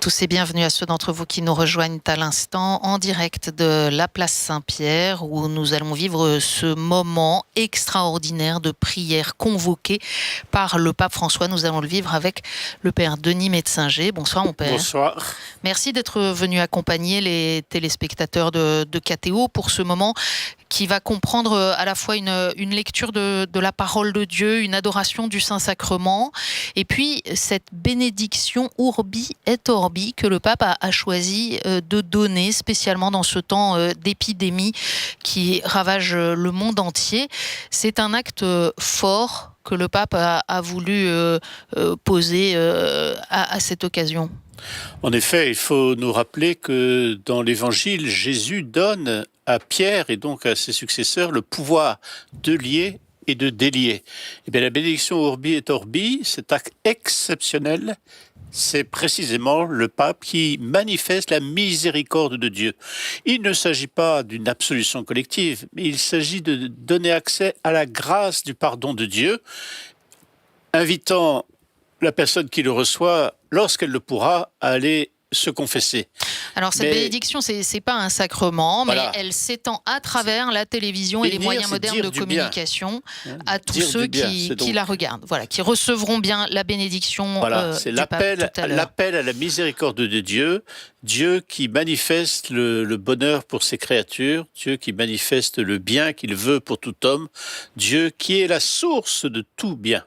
tous et bienvenue à ceux d'entre vous qui nous rejoignent à l'instant en direct de la place Saint-Pierre où nous allons vivre ce moment extraordinaire de prière convoqué par le pape François. Nous allons le vivre avec le père Denis Metzinger. Bonsoir mon père. Bonsoir. Merci d'être venu accompagner les téléspectateurs de KTO pour ce moment qui va comprendre à la fois une lecture de la parole de Dieu, une adoration du Saint-Sacrement, et puis cette bénédiction Urbi et Orbi que le pape a choisi de donner spécialement dans ce temps d'épidémie qui ravage le monde entier. C'est un acte fort que le pape a voulu poser à cette occasion. En effet, il faut nous rappeler que dans l'Évangile, Jésus donne à Pierre et donc à ses successeurs le pouvoir de lier et de délier. Et bien, la bénédiction Urbi et Orbi, cet acte exceptionnel, c'est précisément le pape qui manifeste la miséricorde de Dieu. Il ne s'agit pas d'une absolution collective, mais il s'agit de donner accès à la grâce du pardon de Dieu, invitant la personne qui le reçoit, lorsqu'elle le pourra, à aller se confesser. Alors cette bénédiction, c'est pas un sacrement, mais elle s'étend à travers la télévision et les moyens modernes de communication à tous ceux qui la regardent, voilà, qui recevront bien la bénédiction. Voilà, c'est l'appel à la miséricorde de Dieu, Dieu qui manifeste le bonheur pour ses créatures, Dieu qui manifeste le bien qu'il veut pour tout homme, Dieu qui est la source de tout bien.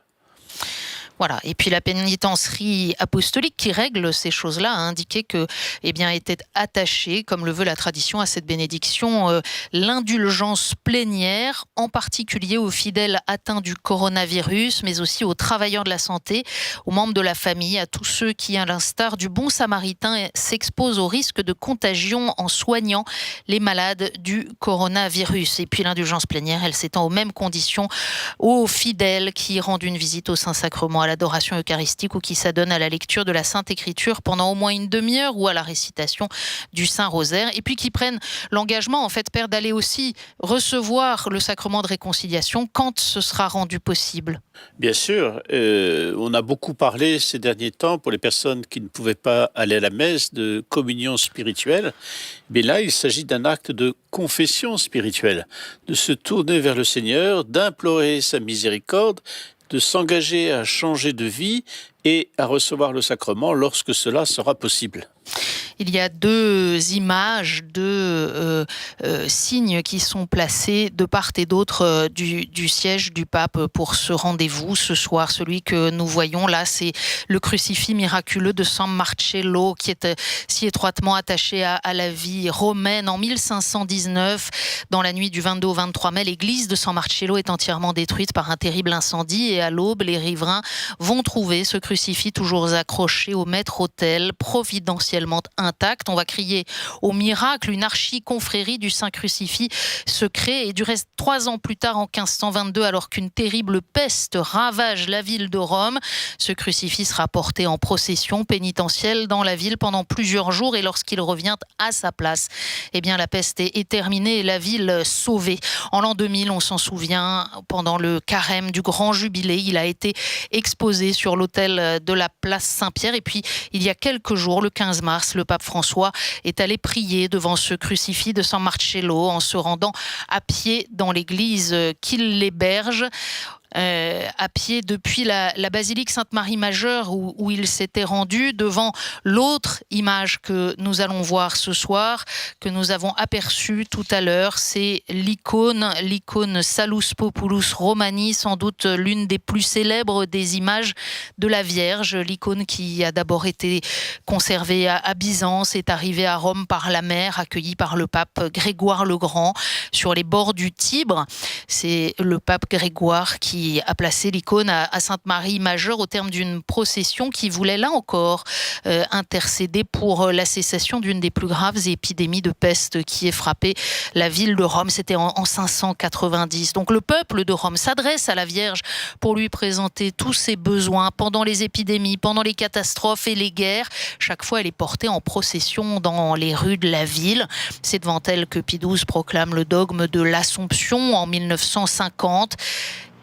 Voilà. Et puis la pénitencerie apostolique qui règle ces choses-là a indiqué que, était attaché, comme le veut la tradition, à cette bénédiction, l'indulgence plénière, en particulier aux fidèles atteints du coronavirus, mais aussi aux travailleurs de la santé, aux membres de la famille, à tous ceux qui, à l'instar du bon samaritain, s'exposent au risque de contagion en soignant les malades du coronavirus. Et puis l'indulgence plénière, elle s'étend aux mêmes conditions aux fidèles qui rendent une visite au Saint-Sacrement, à l'adoration eucharistique ou qui s'adonnent à la lecture de la Sainte Écriture pendant au moins une demi-heure ou à la récitation du Saint-Rosaire, et puis qui prennent l'engagement, en fait, Père, d'aller aussi recevoir le sacrement de réconciliation quand ce sera rendu possible. Bien sûr, on a beaucoup parlé ces derniers temps pour les personnes qui ne pouvaient pas aller à la messe de communion spirituelle, mais là il s'agit d'un acte de confession spirituelle, de se tourner vers le Seigneur, d'implorer sa miséricorde, de s'engager à changer de vie et à recevoir le sacrement lorsque cela sera possible. Il y a deux images, deux signes qui sont placés de part et d'autre du siège du pape pour ce rendez-vous ce soir. Celui que nous voyons là, c'est le crucifix miraculeux de San Marcello qui est si étroitement attaché à la vie romaine. En 1519, dans la nuit du 22 au 23 mai, l'église de San Marcello est entièrement détruite par un terrible incendie et à l'aube, les riverains vont trouver ce crucifix toujours accroché au maître-autel, providentiellement intact. On va crier au miracle. Une archiconfrérie du Saint-Crucifix se crée et du reste 3 ans plus tard, en 1522, alors qu'une terrible peste ravage la ville de Rome, ce crucifix sera porté en procession pénitentielle dans la ville pendant plusieurs jours et lorsqu'il revient à sa place, la peste est terminée et la ville sauvée. En l'an 2000, on s'en souvient, pendant le carême du grand jubilé, il a été exposé sur l'autel de la place Saint-Pierre et puis il y a quelques jours, le 15 mars, le pape François est allé prier devant ce crucifix de San Marcello en se rendant à pied dans l'église qui l'héberge. À pied depuis la basilique Sainte-Marie-Majeure où il s'était rendu, devant l'autre image que nous allons voir ce soir, que nous avons aperçue tout à l'heure. C'est l'icône Salus Populus Romani, sans doute l'une des plus célèbres des images de la Vierge. L'icône qui a d'abord été conservée à Byzance, est arrivée à Rome par la mer, accueillie par le pape Grégoire le Grand sur les bords du Tibre. C'est le pape Grégoire qui a placé l'icône à Sainte-Marie-Majeure au terme d'une procession qui voulait là encore intercéder pour la cessation d'une des plus graves épidémies de peste qui ait frappé la ville de Rome. C'était en 590. Donc le peuple de Rome s'adresse à la Vierge pour lui présenter tous ses besoins pendant les épidémies, pendant les catastrophes et les guerres. Chaque fois, elle est portée en procession dans les rues de la ville. C'est devant elle que Pie XII proclame le dogme de l'Assomption en 1950.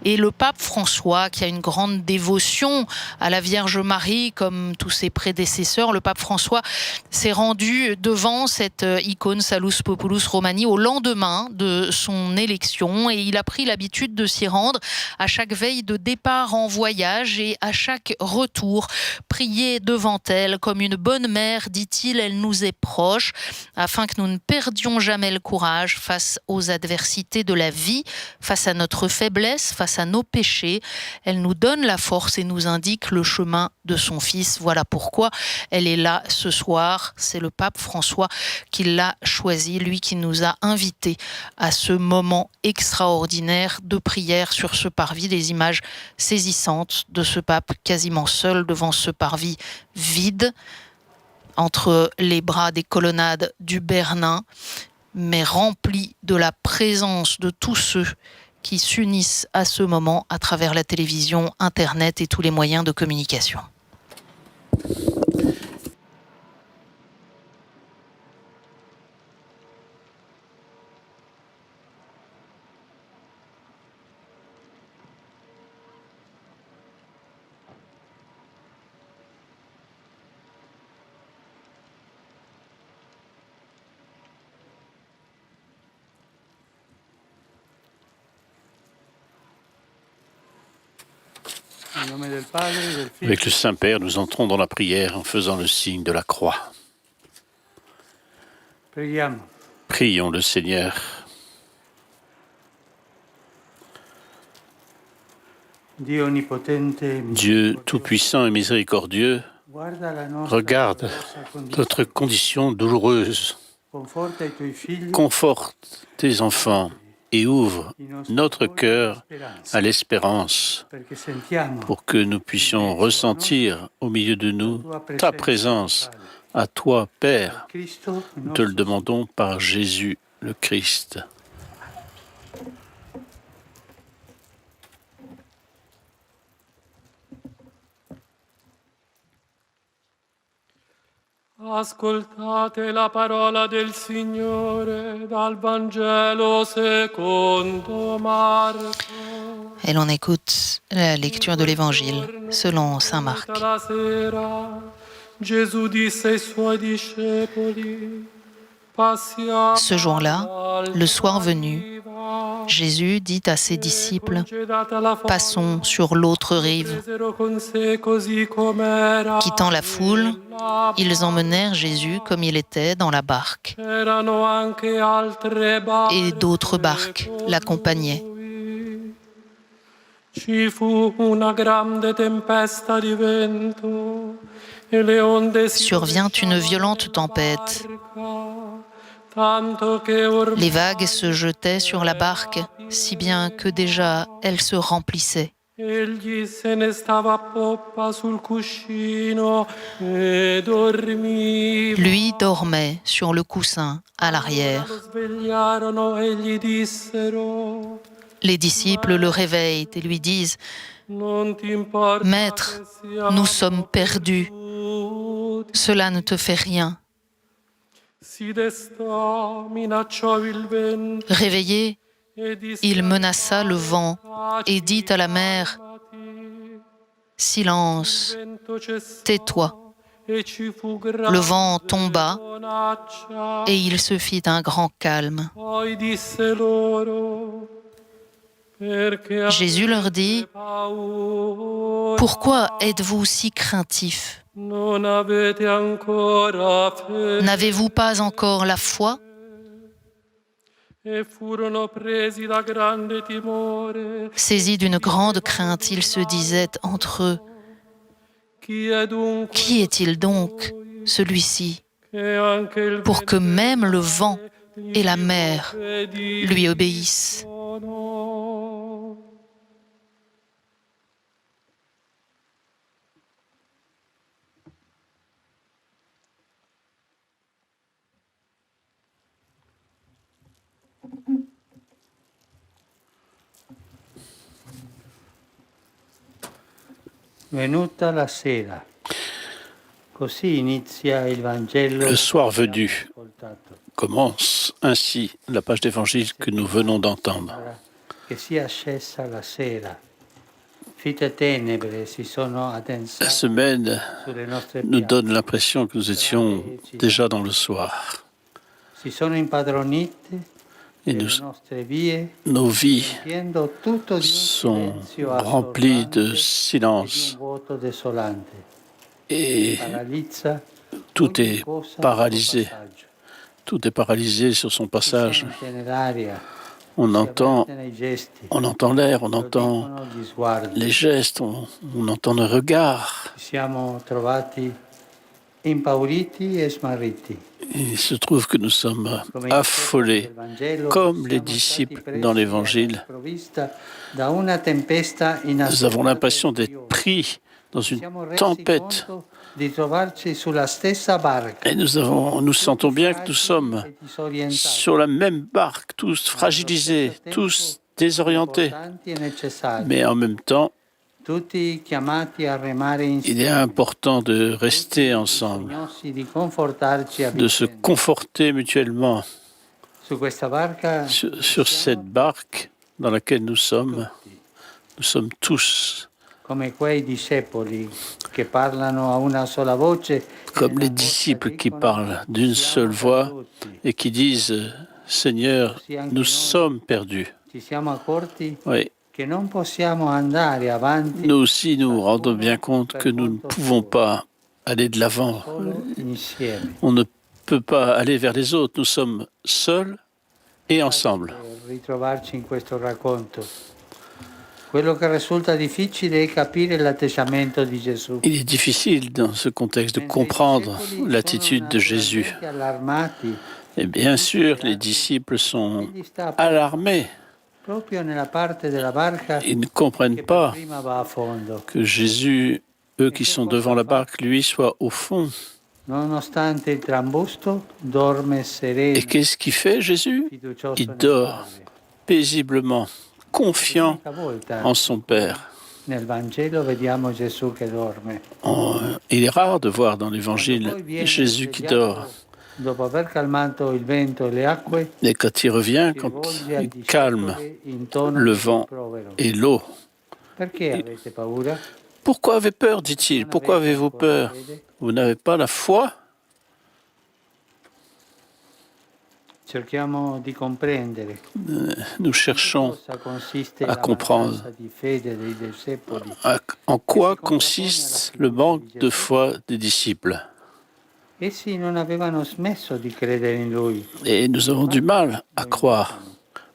Et le pape François, qui a une grande dévotion à la Vierge Marie, comme tous ses prédécesseurs, le pape François s'est rendu devant cette icône Salus Populus Romani au lendemain de son élection et il a pris l'habitude de s'y rendre à chaque veille de départ en voyage et à chaque retour. Prier devant elle comme une bonne mère, dit-il, elle nous est proche, afin que nous ne perdions jamais le courage face aux adversités de la vie, face à notre faiblesse, face à nos péchés. Elle nous donne la force et nous indique le chemin de son Fils. Voilà pourquoi elle est là ce soir. C'est le pape François qui l'a choisi, lui qui nous a invités à ce moment extraordinaire de prière sur ce parvis. Des images saisissantes de ce pape quasiment seul devant ce parvis vide, entre les bras des colonnades du Bernin, mais rempli de la présence de tous ceux qui s'unissent à ce moment à travers la télévision, Internet et tous les moyens de communication. Avec le Saint-Père, nous entrons dans la prière en faisant le signe de la croix. Prions le Seigneur. Dieu Tout-Puissant et Miséricordieux, regarde notre condition douloureuse. Conforte tes enfants et ouvre notre cœur à l'espérance pour que nous puissions ressentir au milieu de nous ta présence, à toi, Père. Nous te le demandons par Jésus le Christ. Ascoltate la parola del Signore dal Vangelo secondo Marco. Et l'on écoute la lecture de l'Évangile selon saint Marc. Ce jour-là, le soir venu, Jésus dit à ses disciples « Passons sur l'autre rive ». Quittant la foule, ils emmenèrent Jésus comme il était dans la barque. Et d'autres barques l'accompagnaient. Survient une violente tempête. Les vagues se jetaient sur la barque, si bien que déjà elle se remplissait. Lui dormait sur le coussin à l'arrière. Les disciples le réveillent et lui disent « Maître, nous sommes perdus. Cela ne te fait rien. » Réveillé, il menaça le vent et dit à la mer « Silence, tais-toi ». Le vent tomba et il se fit un grand calme. Jésus leur dit « Pourquoi êtes-vous si craintifs ? N'avez-vous pas encore la foi ?» Saisis d'une grande crainte, ils se disaient entre eux « Qui est-il donc, celui-ci, pour que même le vent et la mer lui obéissent ?» Le soir venu commence ainsi la page d'évangile que nous venons d'entendre. che sia scesa la sera. Fitte tenebre si sono La addensate semaine sulle nostre nous donne piazze, l'impression que nous étions déjà dans le soir. si sono impadronite Et delle nostre vie, nos vies riempiendo tutto di un sont silenzio remplies de assordante e di un silence vuoto desolante. et Paralizza tout ogni est cosa al suo paralysé. passaggio. Tout est paralysé sur son Si passage. sente nell'aria, On si entend, avverte nei gesti, on entend l'air, on lo entend dicono gli sguardi. les gestes, on entend le regard. Ci siamo trovati impauriti e smarriti. Il se trouve que nous sommes Come i affolés, discepoli del Vangelo, comme les siamo stati disciples presi dans alla l'Évangile. sprovvista da una tempesta Nous inaspettata avons l'impression e d'être furiosa. pris dans Ci une siamo resi tempête. conto di trovarci sulla stessa barca, Et nous sentons bien que nous sommes fragili e disorientati, sur la même barque, tous fragilisés, tous désorientés. importanti e necessari, Mais en même temps, tutti chiamati a remare il est insieme, important de rester ensemble, bisognosi di confortarci a de se vicenda. conforter mutuellement Su questa barca sur cette barque dans laquelle nous sommes tous, come quei discepoli che parlano a una sola voce e comme les nell'angoscia disciples qui dicono, parlent d'une siamo seule voix perduti. et qui disent, Seigneur, nous sommes perdus. Ci siamo accorti Oui, che non possiamo andare avanti nous aussi nous rendons bien compte que nous ne pouvons pas aller de l'avant. solo insieme. On ne peut pas aller vers les autres. Nous sommes seuls et ensemble. Ritrovarci in questo racconto. Quello che risulta difficile è capire l'atteggiamento di Gesù. Il est difficile dans ce contexte de comprendre l'attitude de Jésus. Allarmati, Et bien sûr, les disciples sont egli sta alarmés. proprio nella parte della barca Ils ne che comprennent per pas prima va a fondo. que Jésus, eux qui sont devant la barque, lui, soit au fond. Nonostante il trambusto, dorme sereno, Et qu'est-ce qu'il fait, Jésus? fiducioso Il nel dort Padre. paisiblement, confiant L'unica volta en son Père. nel Vangelo vediamo Gesù che dorme. Il est rare de voir dans l'Évangile Quando poi viene Jésus qui svegliato, dort. dopo aver calmato il vento e le acque, Et quand il revient, si quand rivolge ai il calme discepoli in tono le di vent rimprovero. et l'eau. Perché avete paura? Pourquoi avez peur, dit-il? Pourquoi avez-vous peur? Vous n'avez pas la foi? Cerchiamo di comprendere Nous cherchons cosa consiste à la comprendre mancanza di fede dei discepoli. en quoi consiste le manque de foi des disciples. Essi non avevano smesso di credere in Lui, Et nous avons du mal à croire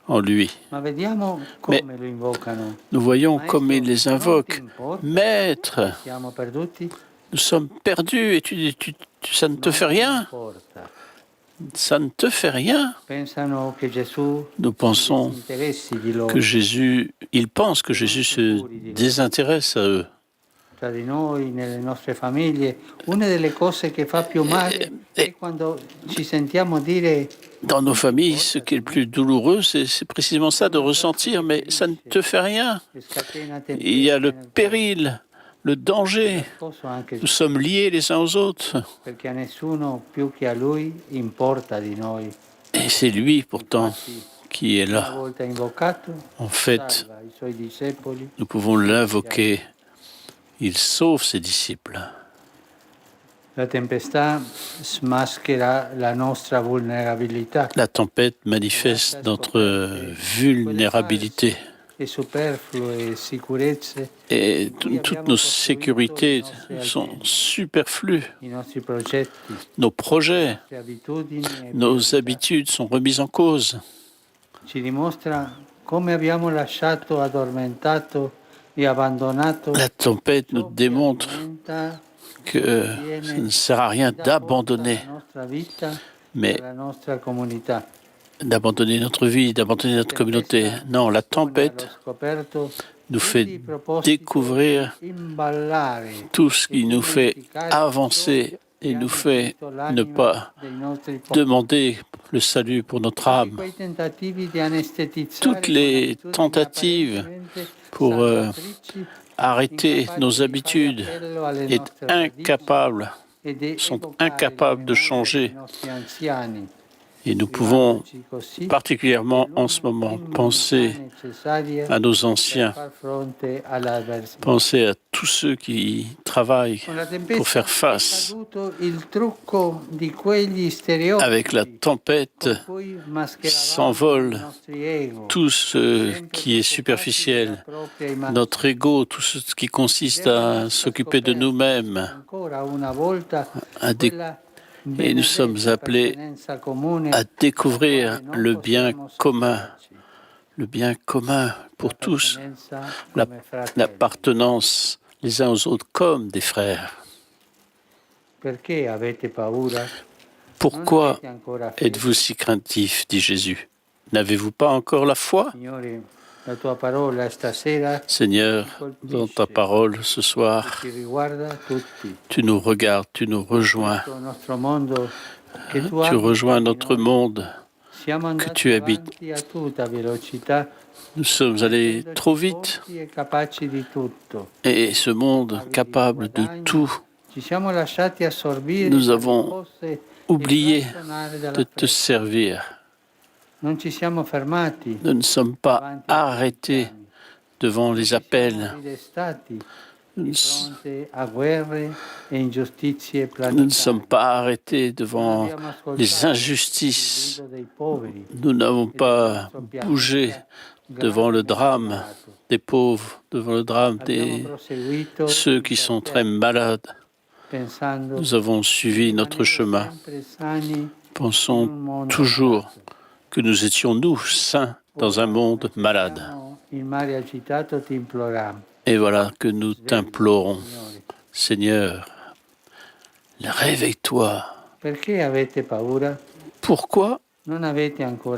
en lui. ma vediamo Mais come lo invocano. nous voyons Maestro, comme il les non ti invoque. importa? Maître, Siamo perduti? nous sommes perdus et ça ne te fait Non ti rien. importa. Ça ne te fait rien. Pensano che Gesù Nous pensons si disinteressi di loro. que Jésus, ils pensent que Jésus se désintéresse à eux. Tra di noi, nelle nostre famiglie, una delle cose che fa più male è quando ci sentiamo dire Dans nos familles, ce qui est le plus douloureux, c'est précisément ça, de ressentir, mais ça ne te fait rien. che scatena Il y a le tempeste nel péril, le danger. cuore. Sposo anche Nous sommes liés les uns aux autres. perché a nessuno più che a Lui importa di noi. Et c'est lui, pourtant, qui est Una là. volta invocato, En fait, salva i suoi discepoli. nous pouvons l'invoquer. Il sauve ses disciples. La tempesta smaschera la nostra vulnerabilità. La tempête manifeste notre vulnérabilité. E superflue sicurezze, Et toutes nos sécurités sont superflues. i nostri progetti, Nos projets, le abitudini e nos priorità. habitudes sont remises en cause. Ci dimostra come abbiamo lasciato addormentato e abbandonato La tempête nous ciò che démontre alimenta que ça ne sert à rien d'abandonner, la nostra vita e mais la nostra comunità. d'abandonner notre vie, d'abandonner notre communauté. Non, la tempête nous fait découvrir tout ce qui nous fait avancer et nous fait ne pas demander le salut pour notre âme. Toutes les tentatives pour arrêter nos habitudes sont incapables de changer Et nous pouvons particulièrement en ce moment penser à nos anciens, penser à tous ceux qui travaillent pour faire face avec la tempête. S'envole tout ce qui est superficiel, notre ego, tout ce qui consiste à s'occuper de nous-mêmes. Et nous sommes appelés à découvrir le bien commun pour tous, l'appartenance les uns aux autres comme des frères. Pourquoi êtes-vous si craintifs, dit Jésus? N'avez-vous pas encore la foi? Seigneur, dans ta parole ce soir, tu nous regardes, tu nous rejoins. Tu rejoins notre monde que tu habites. Nous sommes allés trop vite et ce monde capable de tout, nous avons oublié de te servir. Nous ne sommes pas arrêtés devant les appels. Nous ne sommes pas arrêtés devant les injustices. Nous n'avons pas bougé devant le drame des pauvres, devant le drame de ceux qui sont très malades. Nous avons suivi notre chemin. Pensons toujours que nous étions, nous, saints dans un monde malade. Et voilà que nous t'implorons, Seigneur, réveille-toi. Pourquoi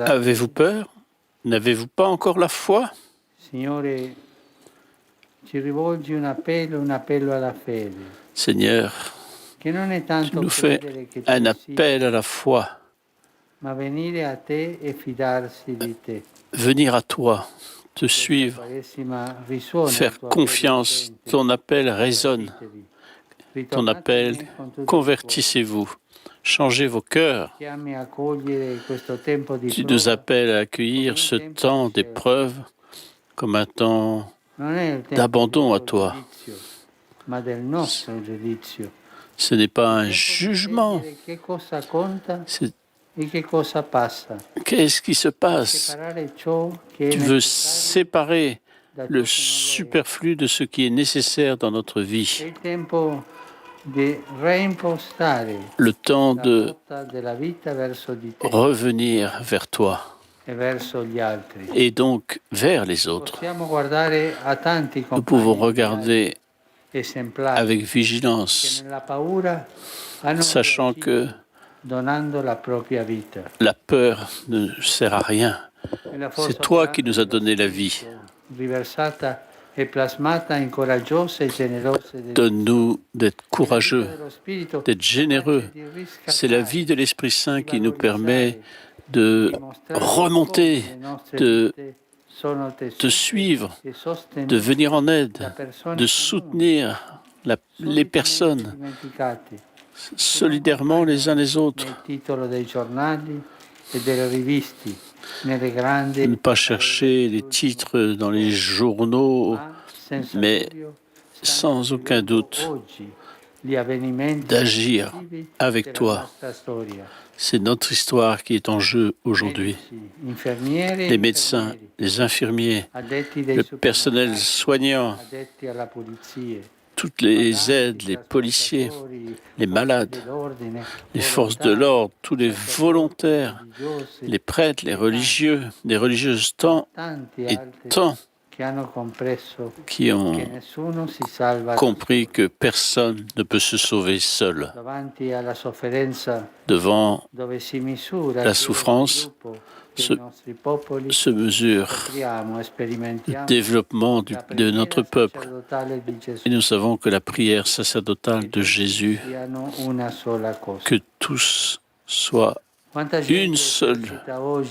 avez-vous peur? N'avez-vous pas encore la foi? Seigneur, tu nous fais un appel à la foi. Venir à toi, te suivre, faire confiance. Ton appel résonne. Ton appel, convertissez-vous, changez vos cœurs. Tu nous appelles à accueillir ce temps d'épreuve comme un temps d'abandon à toi. Ce n'est pas un jugement. Qu'est-ce qui se passe? Tu veux séparer le superflu de ce qui est nécessaire dans notre vie. Le temps de revenir vers toi et donc vers les autres. Nous pouvons regarder avec vigilance, sachant que la peur ne sert à rien. C'est toi qui nous as donné la vie. Donne-nous d'être courageux, d'être généreux. C'est la vie de l'Esprit Saint qui nous permet de remonter, de te suivre, de venir en aide, de soutenir les personnes solidairement les uns les autres. Ne pas chercher les titres dans les journaux, mais sans aucun doute d'agir avec toi. C'est notre histoire qui est en jeu aujourd'hui. Les médecins, les infirmiers, le personnel soignant, toutes les aides, les policiers, les malades, les forces de l'ordre, tous les volontaires, les prêtres, les religieux, les religieuses, tant et tant qui ont compris que personne ne peut se sauver seul. Devant la souffrance, se mesure le développement de notre peuple. Et nous savons que la prière sacerdotale de Jésus, que tous soient une seule,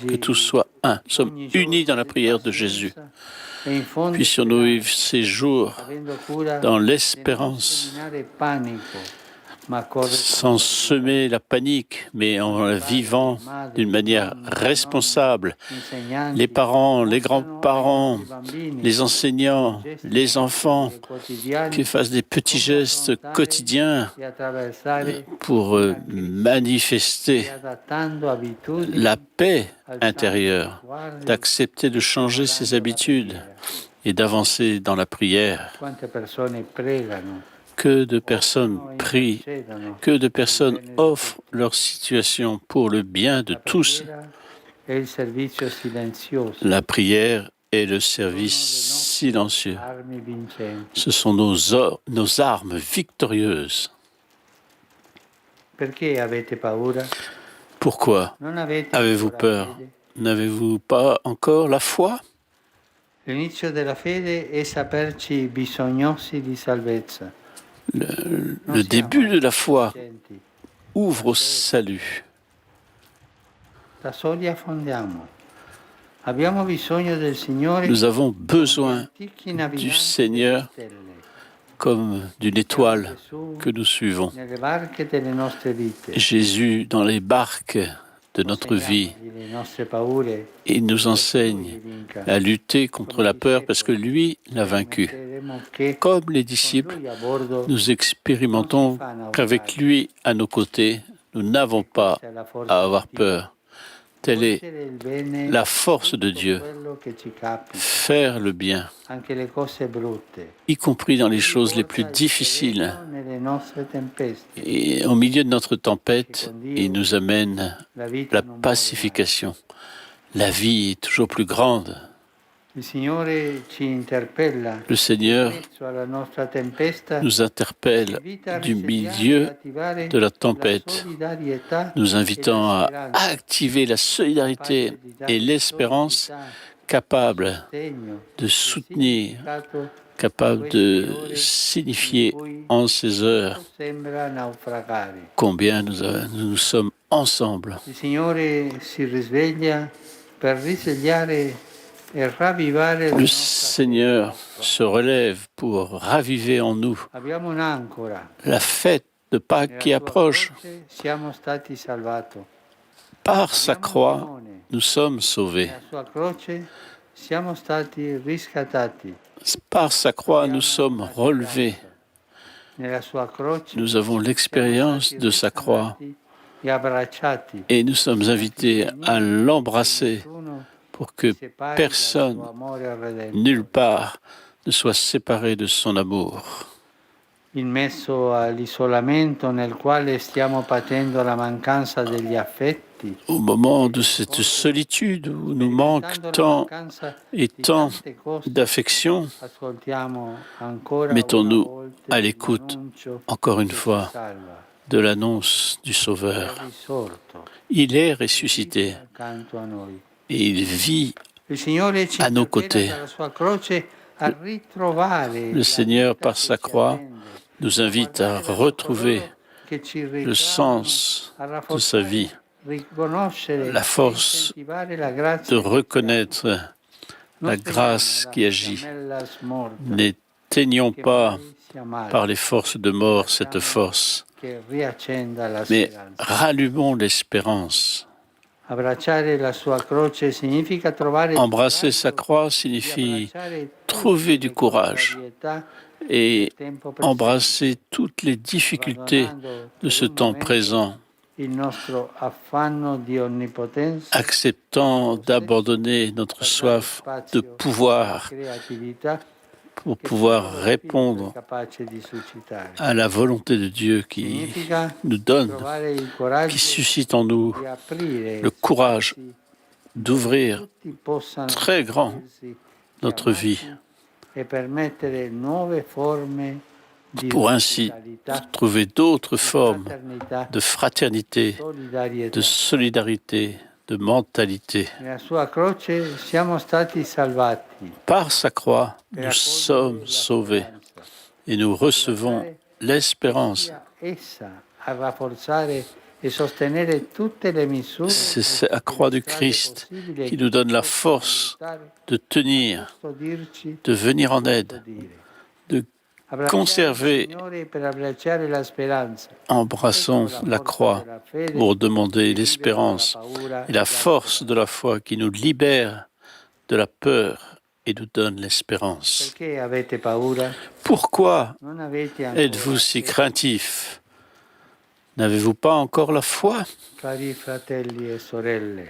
que tous soient un. Nous sommes unis dans la prière de Jésus. Puissions-nous vivre ces jours dans l'espérance sans semer la panique, mais en la vivant d'une manière responsable. Les parents, les grands-parents, les enseignants, les enfants, qui fassent des petits gestes quotidiens pour manifester la paix intérieure, d'accepter de changer ses habitudes et d'avancer dans la prière. Que de personnes prient, que de personnes offrent leur situation pour le bien de tous. La prière est le service silencieux. Ce sont nos armes victorieuses. Pourquoi avez-vous peur? N'avez-vous pas encore la foi? L'inizio della fede è saperci bisognosi di salvezza. Le début de la foi ouvre au salut. Da soli affondiamo. Abbiamo bisogno del Signore. Nous avons besoin du Seigneur comme d'une étoile que nous suivons. Jésus dans les barques de notre vie. Il nous enseigne à lutter contre la peur parce que lui l'a vaincu. Comme les disciples, nous expérimentons qu'avec lui à nos côtés, nous n'avons pas à avoir peur. Telle est la force de Dieu, faire le bien, y compris dans les choses les plus difficiles. Et au milieu de notre tempête, il nous amène la pacification. La vie est toujours plus grande. Le Seigneur nous interpelle du milieu de la tempête, nous invitant à activer la solidarité et l'espérance capable de soutenir, capable de signifier en ces heures combien nous sommes ensemble. Le Seigneur se relève pour raviver en nous la fête de Pâques qui approche. Par sa croix, nous sommes sauvés. Par sa croix, nous sommes relevés. Nous avons l'expérience de sa croix et nous sommes invités à l'embrasser pour que personne, nulle part, ne soit séparé de son amour. In mezzo all'isolamento nel quale stiamo patendo la mancanza degli affetti. Au moment de cette solitude où nous manque tant et tant d'affection, mettons-nous à l'écoute, encore une fois, de l'annonce du Sauveur. Il est ressuscité et il vit à nos côtés. Le Seigneur, par sa croix, nous invite à retrouver le sens de sa vie, la force de reconnaître la grâce qui agit. N'éteignons pas par les forces de mort cette force, mais rallumons l'espérance. Embrasser sa croix signifie trouver du courage et embrasser toutes les difficultés de ce temps présent, acceptant d'abandonner notre soif de pouvoir pour pouvoir répondre à la volonté de Dieu qui nous donne, qui suscite en nous le courage d'ouvrir très grand notre vie pour ainsi trouver d'autres formes de fraternité, de solidarité, de mentalité. Par sa croix, nous sommes sauvés et nous recevons l'espérance. C'est la croix du Christ qui nous donne la force de tenir, de venir en aide, de Conservez, embrassons la croix pour demander l'espérance et la force de la foi qui nous libère de la peur et nous donne l'espérance. Pourquoi êtes-vous si craintif? N'avez-vous pas encore la foi?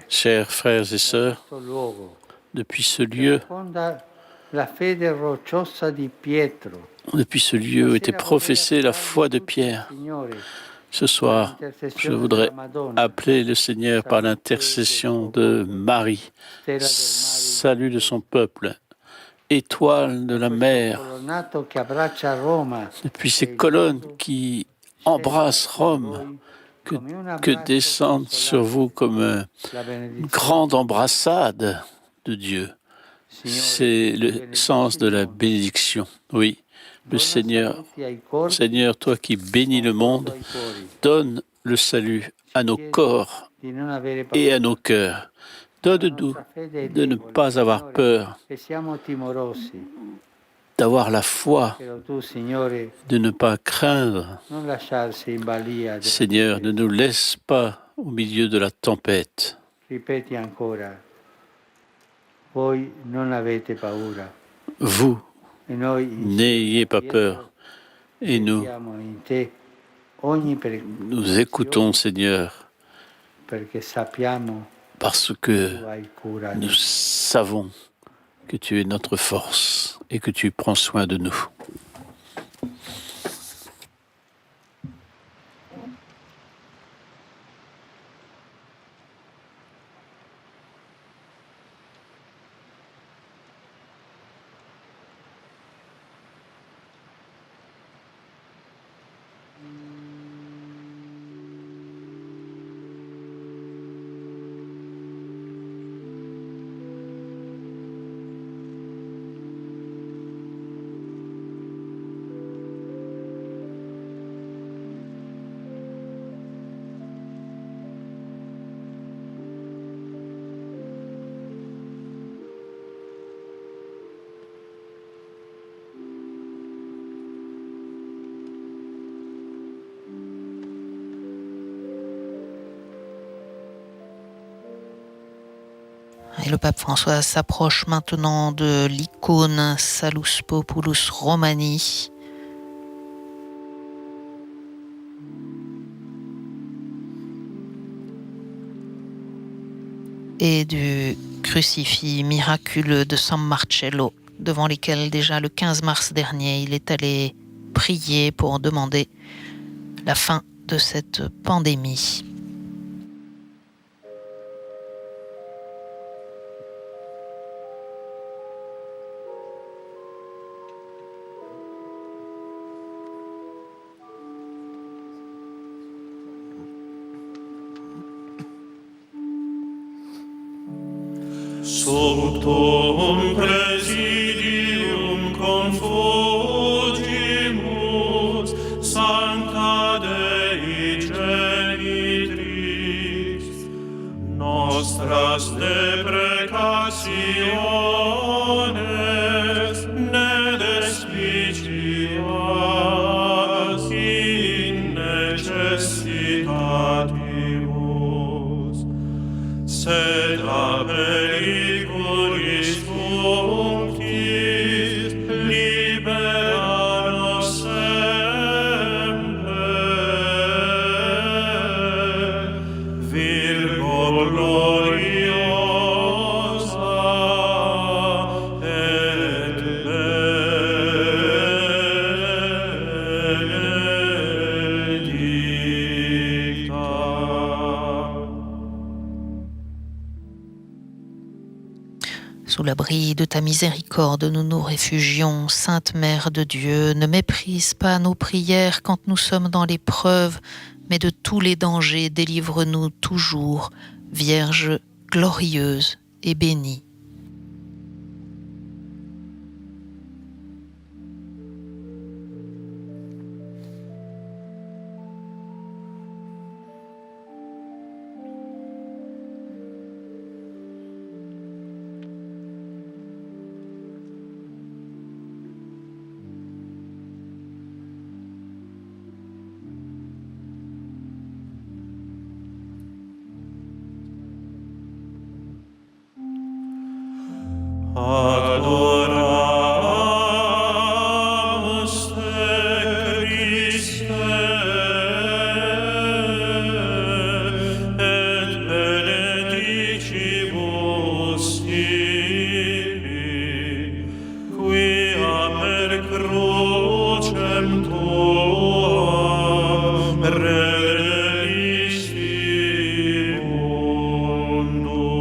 Chers frères et sœurs, depuis ce lieu où était professée la foi de Pierre, ce soir, je voudrais appeler le Seigneur par l'intercession de Marie, salut de son peuple, étoile de la mer, depuis ces colonnes qui embrassent Rome, que descendent sur vous comme une grande embrassade de Dieu. C'est le sens de la bénédiction. Oui, le Seigneur, toi qui bénis le monde, donne le salut à nos corps et à nos cœurs. Donne-nous de ne pas avoir peur, d'avoir la foi, de ne pas craindre. Seigneur, ne nous laisse pas au milieu de la tempête. Vous, n'ayez pas peur. Et nous écoutons, Seigneur, parce que nous savons que tu es notre force et que tu prends soin de nous. Et le pape François s'approche maintenant de l'icône Salus Populus Romani. Et du crucifix miraculeux de San Marcello, devant lesquels déjà le 15 mars dernier, il est allé prier pour demander la fin de cette pandémie. Subtum presidium confugimus, Sancta Dei Genitris, nostras deprecationes, ne despicias in necessitatibus, sed a periculis functis libera nos semper, Virgo gloriosa et benedicta. Sous l'abri de ta miséricorde, nous nous réfugions. Sainte Mère de Dieu, ne méprise pas nos prières quand nous sommes dans l'épreuve, mais de tous les dangers, délivre-nous toujours, Vierge glorieuse et bénie. Adoramus te, Christe, et benedicibus tibi, quia per crucem tuam redemisti mundum.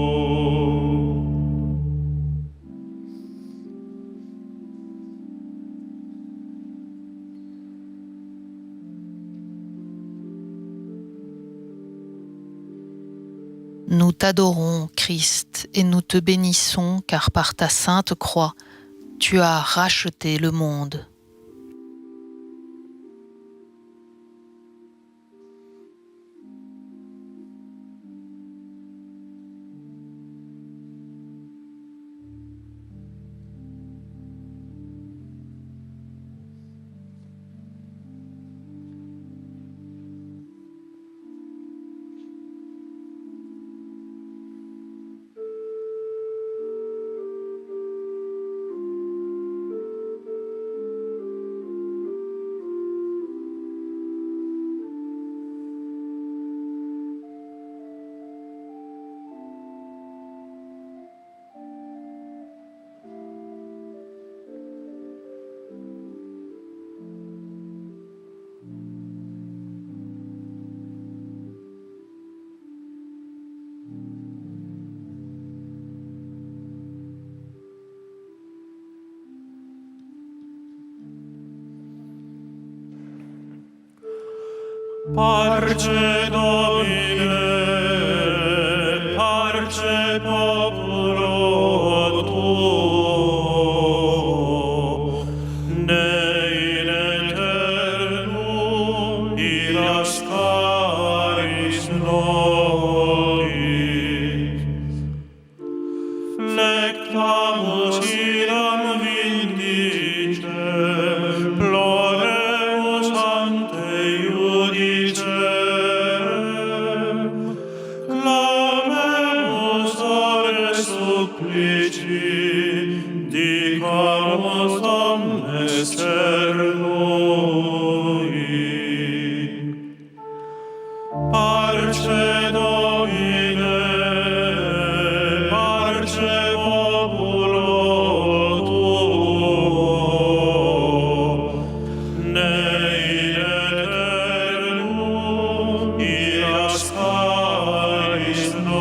Nous t'adorons, Christ, et nous te bénissons, car par ta sainte croix, tu as racheté le monde. Parce Domine, parce populo tuo, ne in aeternum irascaris nobis. Flectamus iram vindicem, ploremus ante iudicem, clamemus ore supplici, dicamus omnes cernui. Parce Domine, parce populo tuo, ne in aeternum irascaris nobis.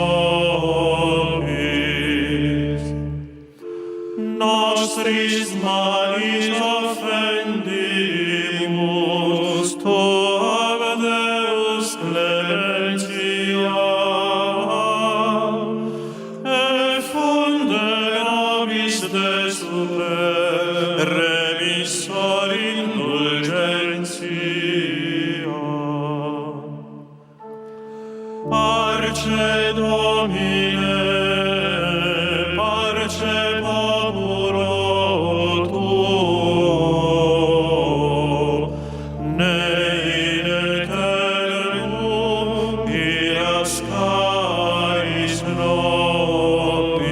Nostris malis offendimus, tuam Deus clementia, et funde nobis de super remissor indulgentia. Parce Domine, parce populo tuo, ne in aeternum irascaris nobis.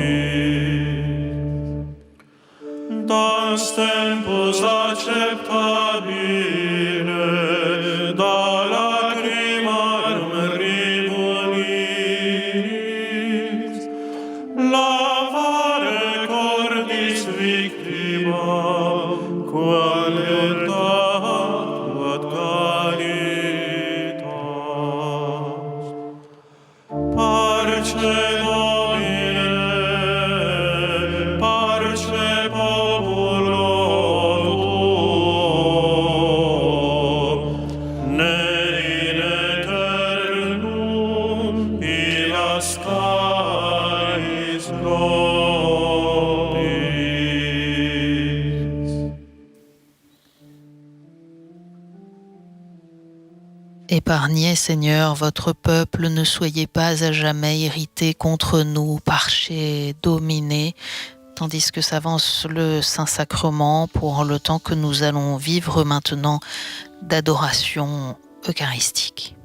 Dans tempus acceptabile, da lacrimarum rivulis, lavare cordis victima, quale ad caritas. Parce Domine, parce populo tuo, ne in aeternum irascaris nobis. Épargnez, Seigneur, votre peuple, ne soyez pas à jamais irrités contre nous, parce Domine, tandis que s'avance le Saint-Sacrement pour le temps que nous allons vivre maintenant d'adoration eucharistique.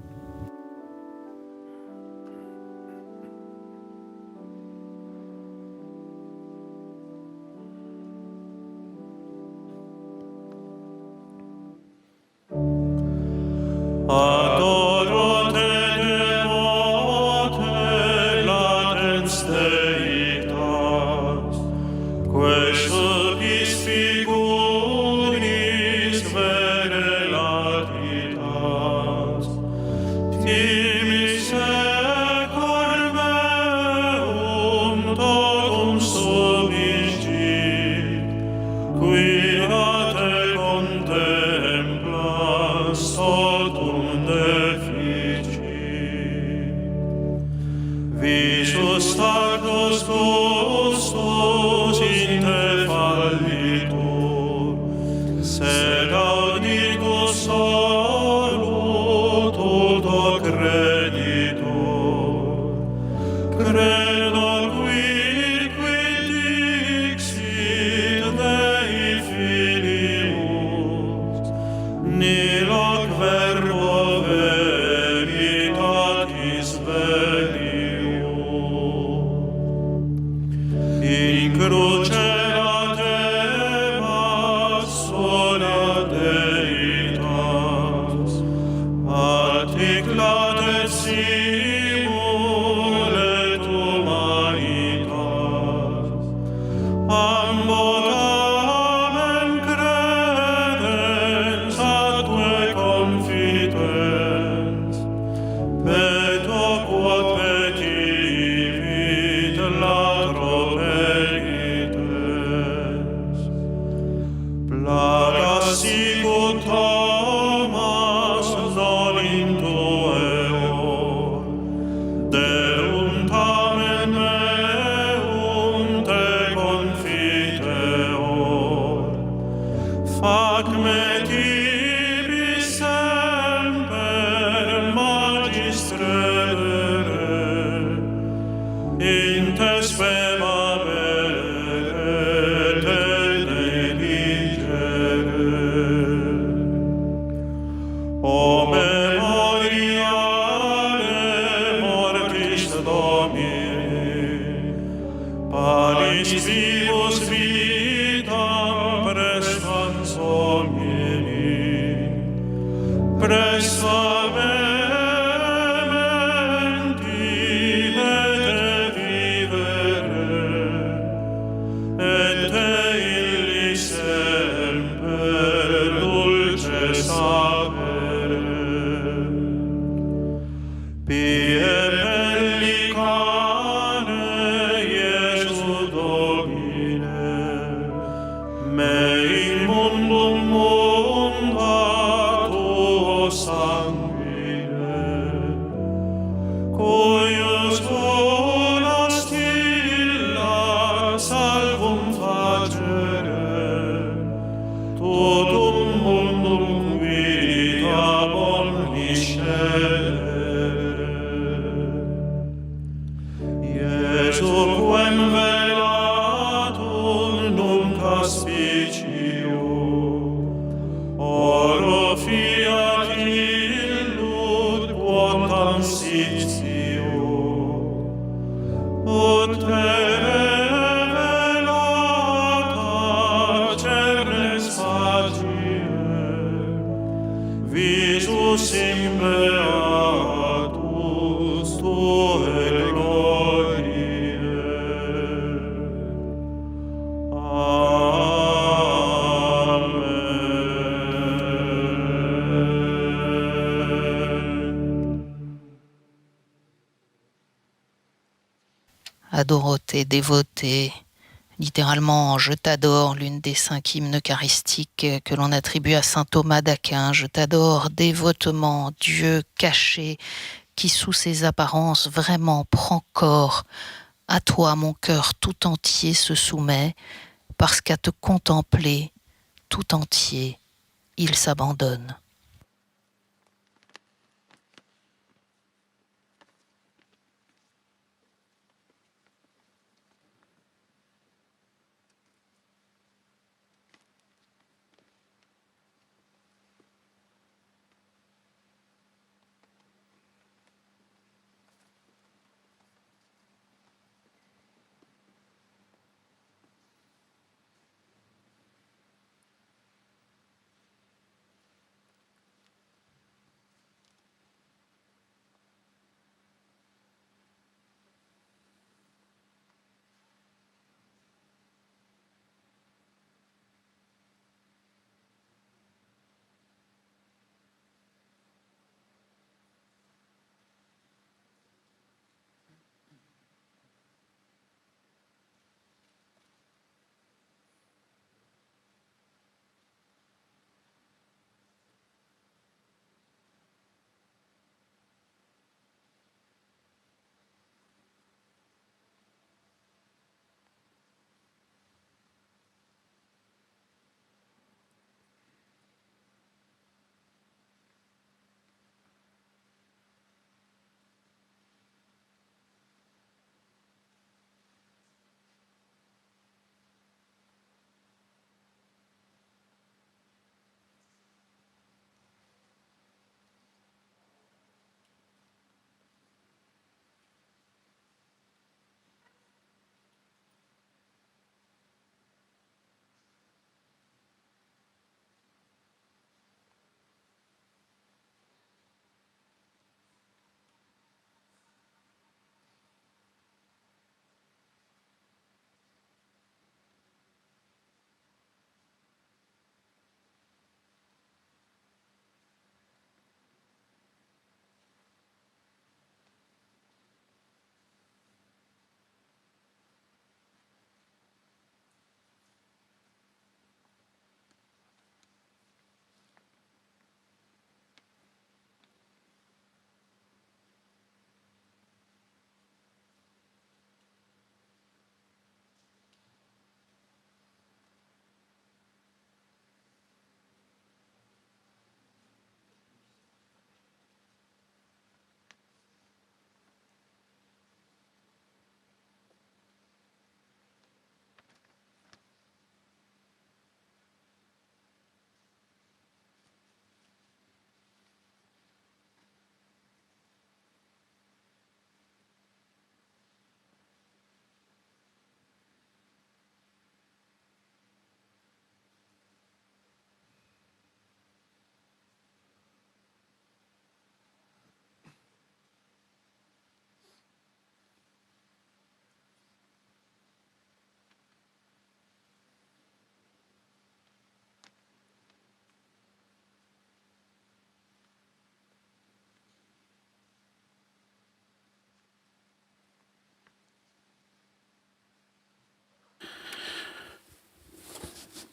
misericordiae meum totum subigit, quia te contemplas totum deficit. Visus tactus gustus in te fallitur, sed audicus solo tuto creditur. Credo quid dixit Dei filius, niloc verbo veritatis velium. In cruce latemas sola Deitas, articulatet simul et humanitas, ambotamen credens atque confitens, peto quod petivit latro perites. Plagas sicut Thomas non intueor, Deum tamen meum te confiteor. Fac me tibi semper magistrere, in te spemabere te deligere. O memoriale mortis Domini, panis vivus vitam prestans homini, presta mementi te vivere, et te illi semper dulce sapere. Pie pellicane Iesu Domine, me in mundum munda tuo sanguine, cuius volas illa salvum facere, totum mundum vita omniscere. Iesu quem velatum nunc aspicio, oro fiat illud quotam sitio, ut te revelata cernes facie, visus in beatus tuae gloriae. Amen. Adoroté, dévoté, littéralement Je t'adore, l'une des 5 hymnes eucharistiques que l'on attribue à saint Thomas d'Aquin. Je t'adore dévotement, Dieu caché, qui sous ses apparences vraiment prend corps. À toi mon cœur tout entier se soumet, parce qu'à te contempler tout entier, il s'abandonne.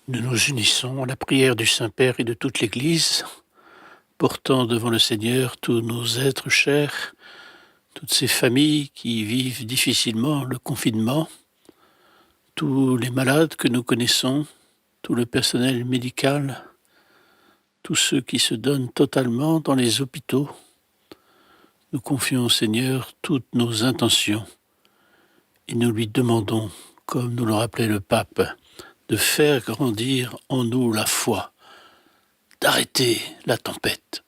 Nous nous unissons à la prière du Saint-Père et de toute l'Église, portant devant le Seigneur tous nos êtres chers, toutes ces familles qui vivent difficilement le confinement, tous les malades que nous connaissons, tout le personnel médical, tous ceux qui se donnent totalement dans les hôpitaux. Nous confions au Seigneur toutes nos intentions et nous lui demandons, comme nous le rappelait le pape, de faire grandir en nous la foi, d'arrêter la tempête.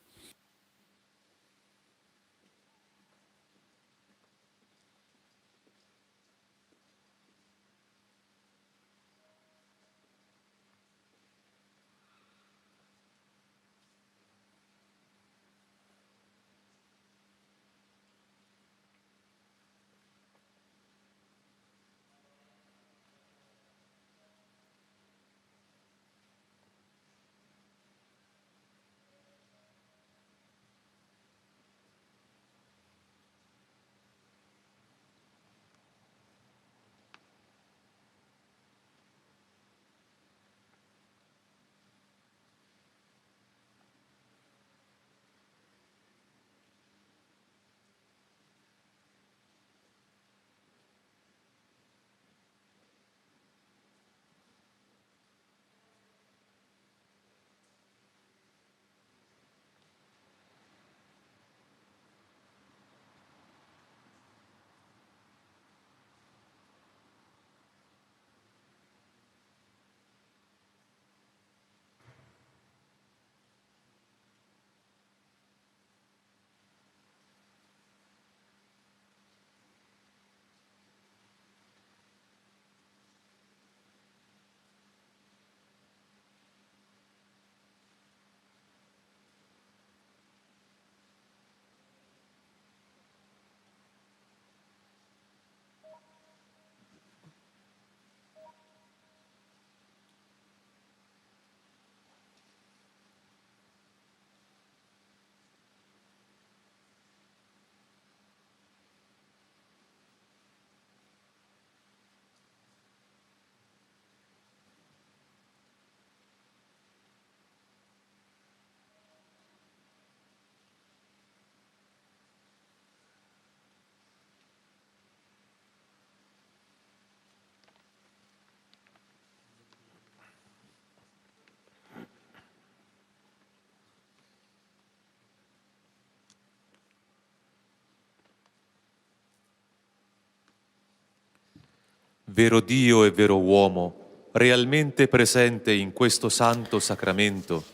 Vero Dio e vero uomo, realmente presente in questo santo sacramento.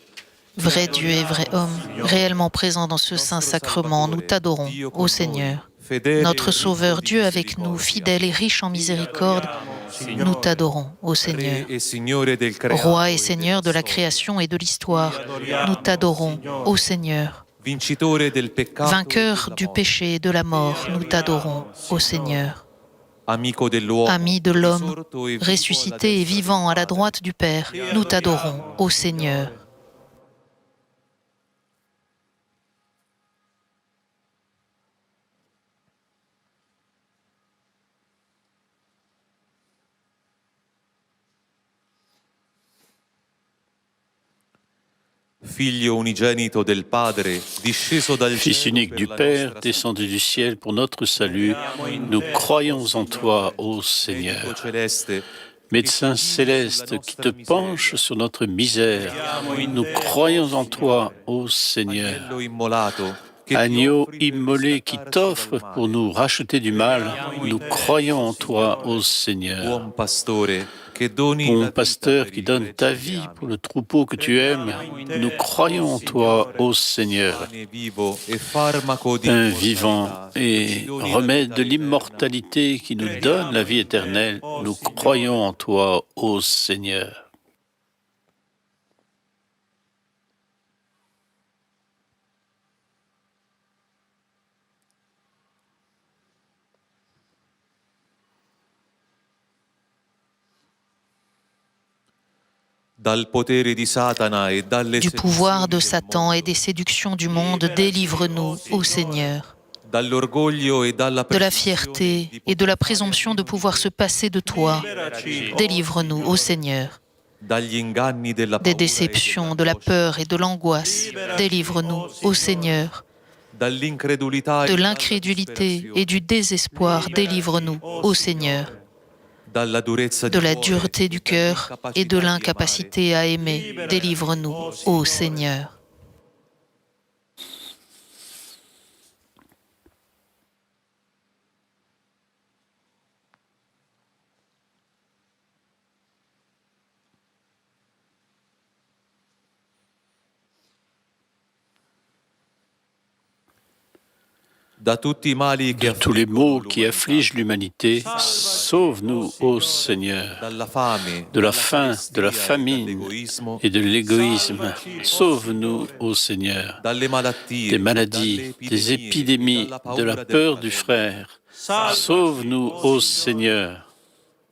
Vrai Dieu et vrai homme, réellement présent dans ce saint sacrement, nous t'adorons, ô Seigneur. Notre Sauveur, Dieu avec nous, fidèle et riche en miséricorde, nous t'adorons, ô Seigneur. Roi et Seigneur de la création et de l'histoire, nous t'adorons, ô Seigneur. Vainqueur du péché et de la mort, nous t'adorons, ô Seigneur. Ami de l'homme, ressuscité et vivant à la droite du Père, nous t'adorons, ô Seigneur. Figlio unigenito del Padre, disceso dal Fils unique du Père, descendu du ciel pour notre salut, nous croyons en toi, ô Seigneur. Médecin céleste qui te penche sur notre misère, nous croyons en toi, ô Seigneur. Agneau immolé qui t'offre pour nous racheter du mal, nous croyons en toi, ô Seigneur. Bon pasteur qui donne ta vie pour le troupeau que tu aimes, nous croyons en toi, ô Seigneur. Un vivant et remède de l'immortalité qui nous donne la vie éternelle, nous croyons en toi, ô Seigneur. Du pouvoir de Satan et des séductions du monde, délivre-nous, ô Seigneur. De la fierté et de la présomption de pouvoir se passer de toi, délivre-nous, ô Seigneur. Dagli inganni della des paura e déceptions, de la dell'angoscia, peur et de l'angoisse. Délivre-nous, ô Seigneur, dall'incredulità de e dalla l'incrédulité et disperazione, du désespoir. Délivre-nous, ô Seigneur, dalla durezza de di la cuore dureté du e cœur et de dall'incapacità di amare. l'incapacité à aimer. Délivre-nous, ô Seigneur. Da tutti i mali che De tous les affliggono maux qui l'umanità, affligent l'humanité, sauve-nous, ô Seigneur, dalla fame, de la dalla faim, de la carestia e famine dall'egoismo, et de l'égoïsme. Sauve-nous, ô Seigneur, dalle des malattie, maladies, dalle des epidemie e épidémies, dalla de la paura del peur du fratello, frère. Sauve-nous, ô Seigneur,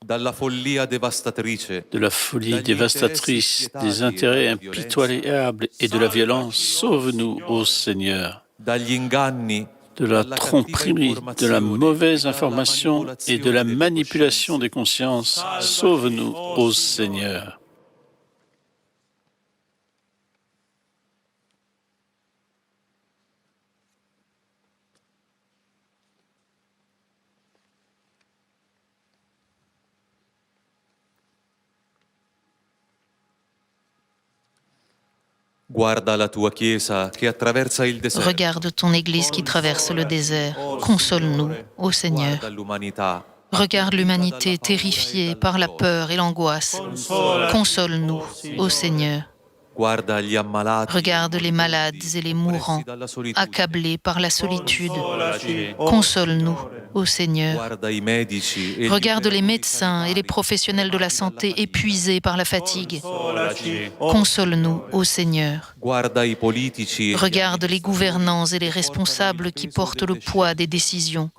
dalla follia devastatrice, de la folie dagli interessi dévastatrice, des spietati e intérêts dalla violenza, impitoyables et de la violence. Sauve-nous, ô Seigneur, dagli inganni, de la dalla cattiva tromperie, de la informazione mauvaise e dalla information et de la manipolazione delle manipulation coscienze. des consciences. Sauve-nous, ô Seigneur. Guarda la tua Chiesa che attraversa il deserto. Regarde ton Église qui traverse le désert. Console-nous, ô Seigneur. Guarda l'umanità. Regarde l'humanité terrifiée par la peur et l'angoisse. Console-nous, ô Seigneur. Guarda gli ammalati. Regarde les malades et les mourants, oppressi dalla solitudine. accablés par la solitude. Console-nous, ô Seigneur. Guarda i medici e gli Regarde les operatori médecins et les sanitari. professionnels de la santé épuisés par la fatigue. Console-nous, ô Seigneur. Guarda i politici e gli Regarde les gouvernants et les responsables qui portent le poids des décisions.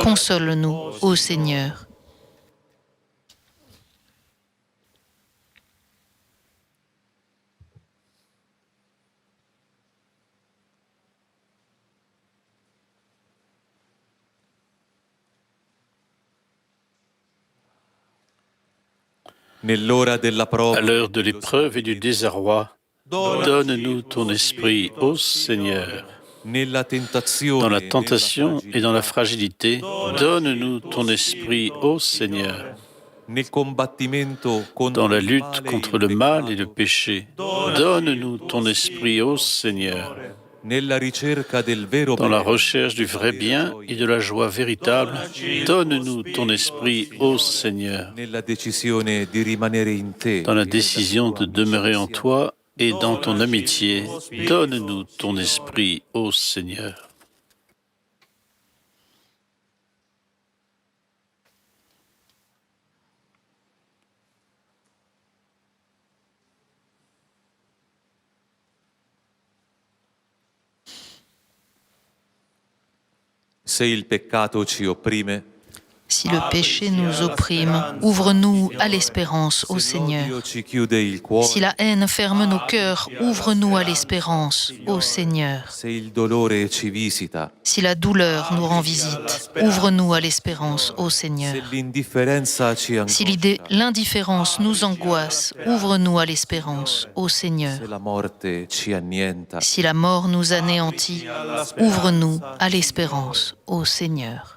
Console-nous, ô Seigneur. Nell'ora della prova À l'heure de l'épreuve et du désarroi, donne-nous ton esprit, ô Seigneur. nella tentazione, Dans la nella tentation et dans la fragilità, fragilité, donne-nous ton esprit, ô Seigneur. nel combattimento contro Dans la il lutte male e contre il le mal et le peccato, péché, donne-nous ton esprit, ô Seigneur. nella ricerca del vero Dans la bene, recherche du vrai bien et de la joie véritable, donne-nous ton esprit, ô Seigneur. nella decisione di rimanere in te, Dans la e nella décision tua de demeurer en amicizia. toi et dans ton amitié, donne-nous ton esprit, ô Seigneur. Se il peccato ci opprime, Si le péché nous opprime, ouvre-nous à l'espérance, ô se l'odio Seigneur. ci chiude il cuore, Si la haine ferme nos cœurs, ouvre-nous à l'espérance, ô Seigneur. se il dolore ci visita, Si la douleur nous rend visite, ouvre-nous à l'espérance, ô se Seigneur. l'indifferenza ci Si angoscia, l'indifférence nous angoisse, ouvre-nous à l'espérance, ô Seigneur. se la morte ci annienta, Si la mort nous anéantit, ouvre-nous à l'espérance, ô Seigneur.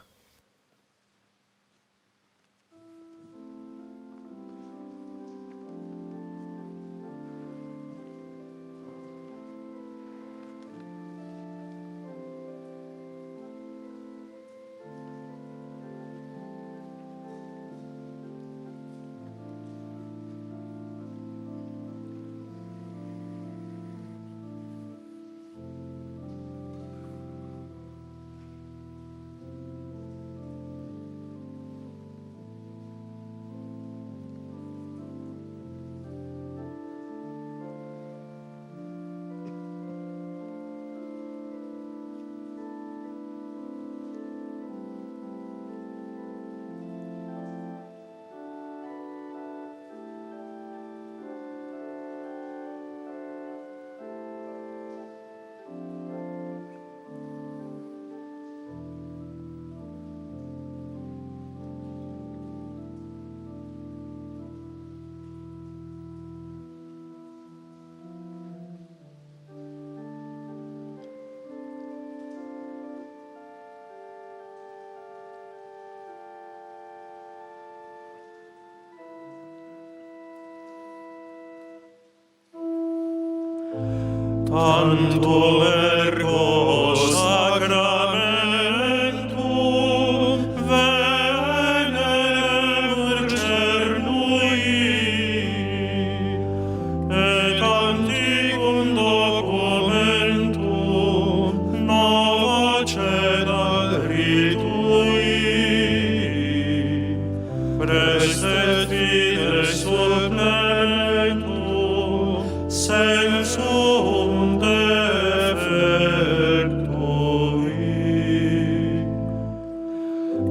tantum ergo sacramentum venerem cernui, et antiquum documentum nova cedat ritui, prestet fides supplementum sensum defectui.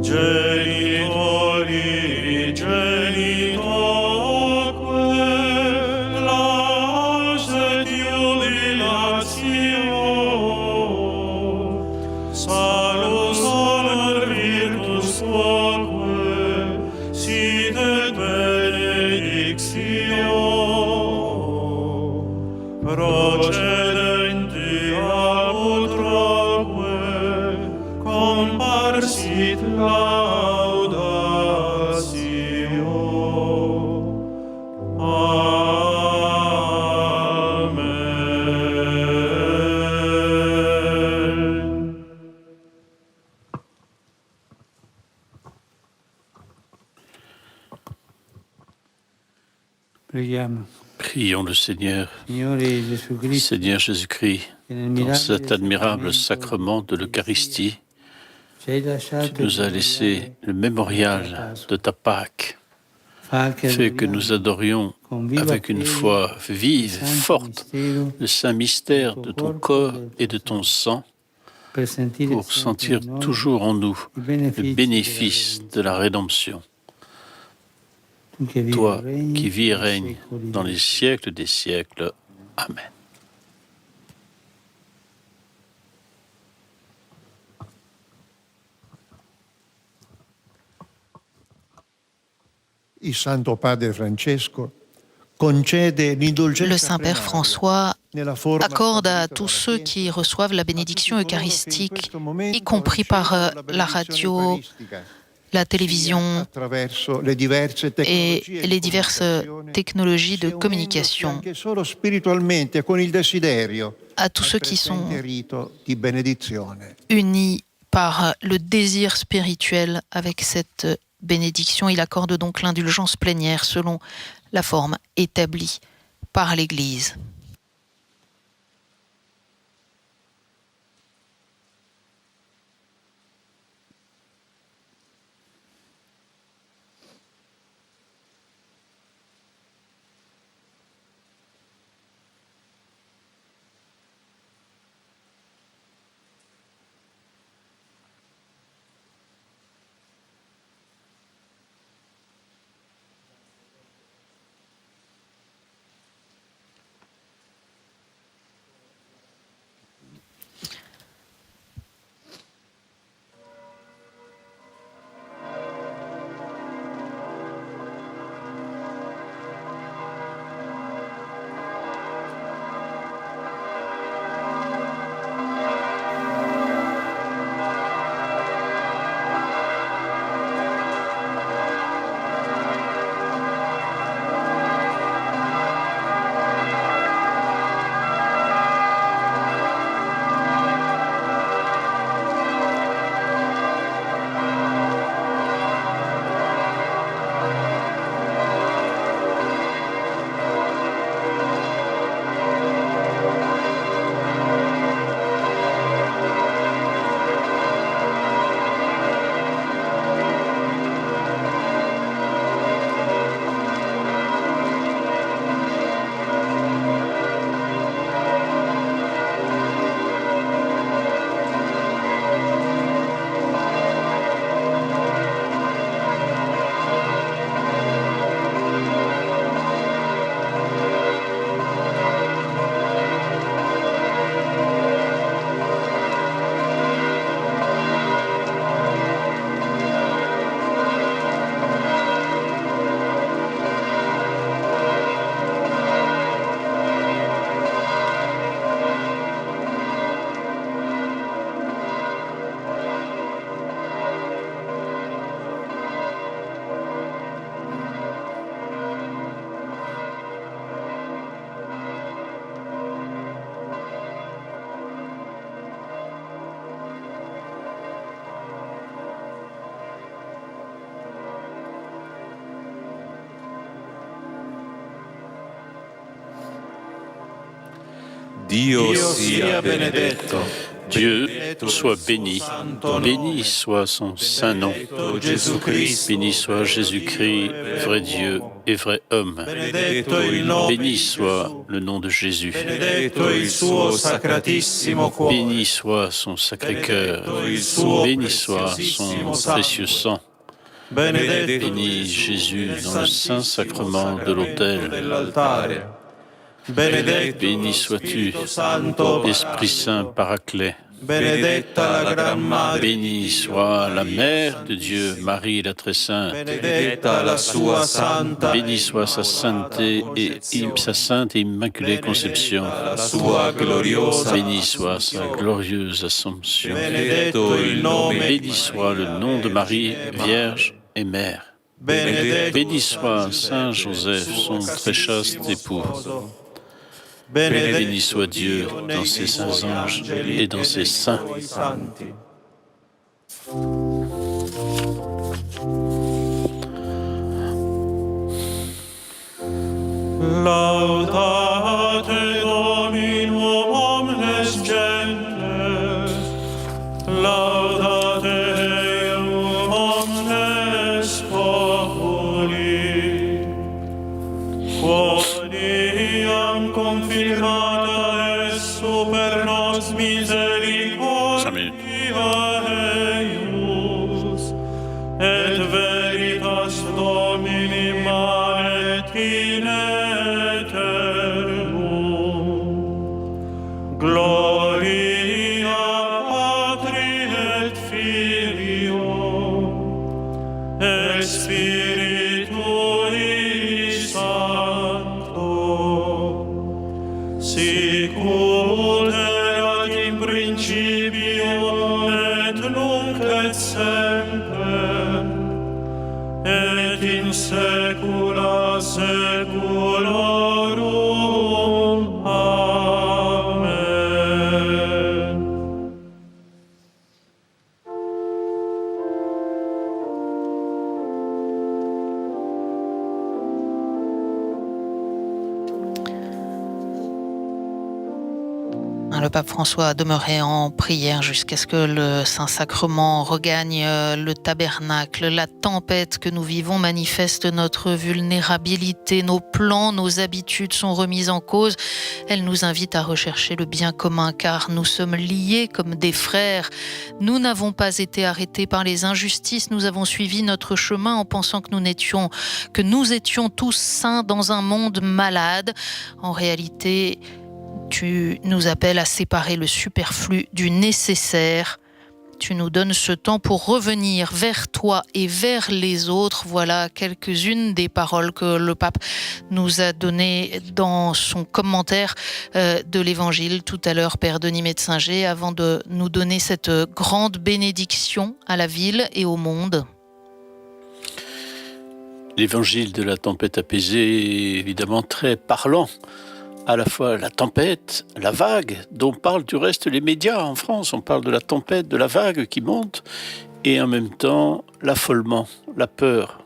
Genitori genitoque, lauset jubilatio, salus honor virtus tuaque, sit et benedictio, procedenti ab utraque, comparsit laudatio. Amen. Preghiamo. Prions le Seigneur. Signore Gesù Cristo, Seigneur Jésus-Christ, che nel dans mirabile cet admirable sacramento sacrement de l'Eucharistie, ci hai tu lasciato nous as laissé le mémorial de ta Pâque, fait que nous adorions avec une foi vive, forte, le saint mystère de ton corps et de ton sang, pour sentir toujours en nous le bénéfice de la rédemption. Toi qui vis et règnes dans les siècles des siècles. Amen. Il Santo Padre Francesco concede l'indulgenza Le Saint-Père plenaria François nella forma accorde à stabilita tous dalla ceux Chiesa, qui reçoivent la a tutti bénédiction coloro che in eucharistique, questo momento y compris par ricevono la benedizione radio, eucaristica, la sia télévision attraverso le diverse et tecnologie di les diverses comunicazione, technologies de sia unendosi communication, anche solo spiritualmente con il desiderio à tous al ceux qui sont presente rito di benedizione. unis par le désir spirituel avec cette bénédiction. Il accorde donc l'indulgence plénière selon la forme établie par l'Église. Dio sia benedetto. Dieu soit béni. Béni soit son saint nom. Gesù Cristo. Béni soit Jésus-Christ, vrai Dieu et vrai homme. Benedetto il nome Béni di soit Gesù. le nom de Jésus. Benedetto il suo sacratissimo cuore. Béni soit son Sacré-Cœur. Béni soit son précieux sang. Benedetto Béni Jésus dans le saint sacrement de l'autel. dell'altare. Benedetto Béni sois-tu, Spirito Santo, Esprit Saint Paraclet. benedetta la Gran Madre, Béni soit la Mère de Dieu, Marie la Très Sainte. benedetta la sua santa, Béni soit sa sainteté et sa sainte et immaculée conception. la sua gloriosa, Béni soit sa glorieuse Assomption. benedetto il nome, Béni soit le nom de Marie, Vierge et Mère. benedetto Béni soit Saint Joseph, son très chaste époux. Béni soit Dieu dans ses saints anges et dans ses saints. santi. Laudate Dominum omnes gentes, laudate Deum omnes populi, quoniam confirmata est super nos misericordia eius, et veritas Domini manet in aeternum. Gloria Patri et Filio et Spiritui Sancto, sicut erat in principio et nunc et semper et in saecula saeculorum. Amen. Le pape François a demeuré en prière jusqu'à ce que le Saint-Sacrement regagne le tabernacle. La tempête que nous vivons manifeste notre vulnérabilité. Nos plans, nos habitudes sont remises en cause. Elle nous invite à rechercher le bien commun car nous sommes liés comme des frères. Nous n'avons pas été arrêtés par les injustices. Nous avons suivi notre chemin en pensant que nous étions tous saints dans un monde malade. En réalité, tu nous appelles à séparer le superflu du nécessaire. Tu nous donnes ce temps pour revenir vers toi et vers les autres. Voilà quelques-unes des paroles que le pape nous a données dans son commentaire de l'Évangile tout à l'heure, Père Denis Metzinger, avant de nous donner cette grande bénédiction à la ville et au monde. L'Évangile de la tempête apaisée est évidemment très parlant. À la fois la tempête, la vague, dont parlent du reste les médias en France. On parle de la tempête, de la vague qui monte, et en même temps l'affolement, la peur,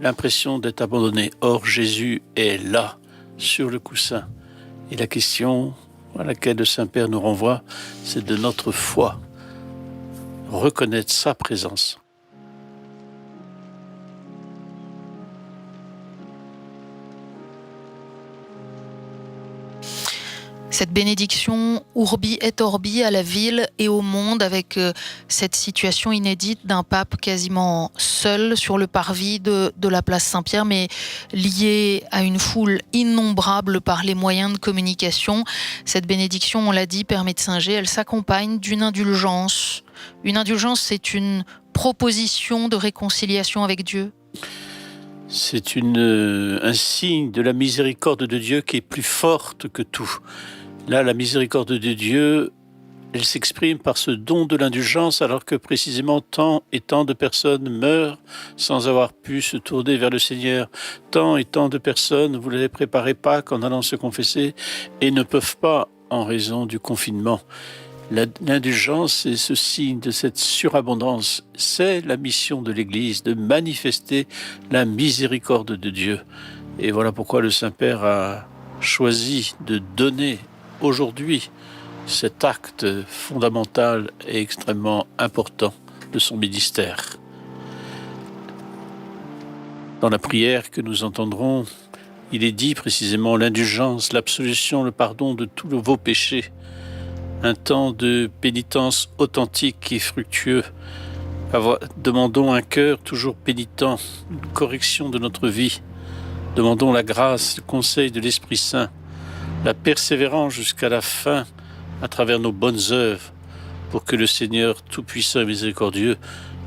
l'impression d'être abandonné. Or, Jésus est là, sur le coussin. Et la question à laquelle le Saint-Père nous renvoie, c'est de notre foi. Reconnaître sa présence. Cette bénédiction urbi et orbi à la ville et au monde avec cette situation inédite d'un pape quasiment seul sur le parvis de la place Saint-Pierre, mais lié à une foule innombrable par les moyens de communication. Cette bénédiction, on l'a dit, Père Metzinger, elle s'accompagne d'une indulgence. Une indulgence, c'est une proposition de réconciliation avec Dieu. C'est un signe de la miséricorde de Dieu qui est plus forte que tout. Là, la miséricorde de Dieu, elle s'exprime par ce don de l'indulgence, alors que précisément tant et tant de personnes meurent sans avoir pu se tourner vers le Seigneur. Tant et tant de personnes, vous ne les préparez pas en allant se confesser et ne peuvent pas en raison du confinement. L'indulgence, c'est ce signe de cette surabondance. C'est la mission de l'Église de manifester la miséricorde de Dieu. Et voilà pourquoi le Saint-Père a choisi de donner aujourd'hui cet acte fondamental et extrêmement important de son ministère. Dans la prière que nous entendrons, il est dit précisément l'indulgence, l'absolution, le pardon de tous vos péchés, un temps de pénitence authentique et fructueux. Demandons un cœur toujours pénitent, une correction de notre vie. Demandons la grâce, le conseil de l'Esprit Saint, la persévérance jusqu'à la fin à travers nos bonnes œuvres pour que le Seigneur Tout-Puissant et Miséricordieux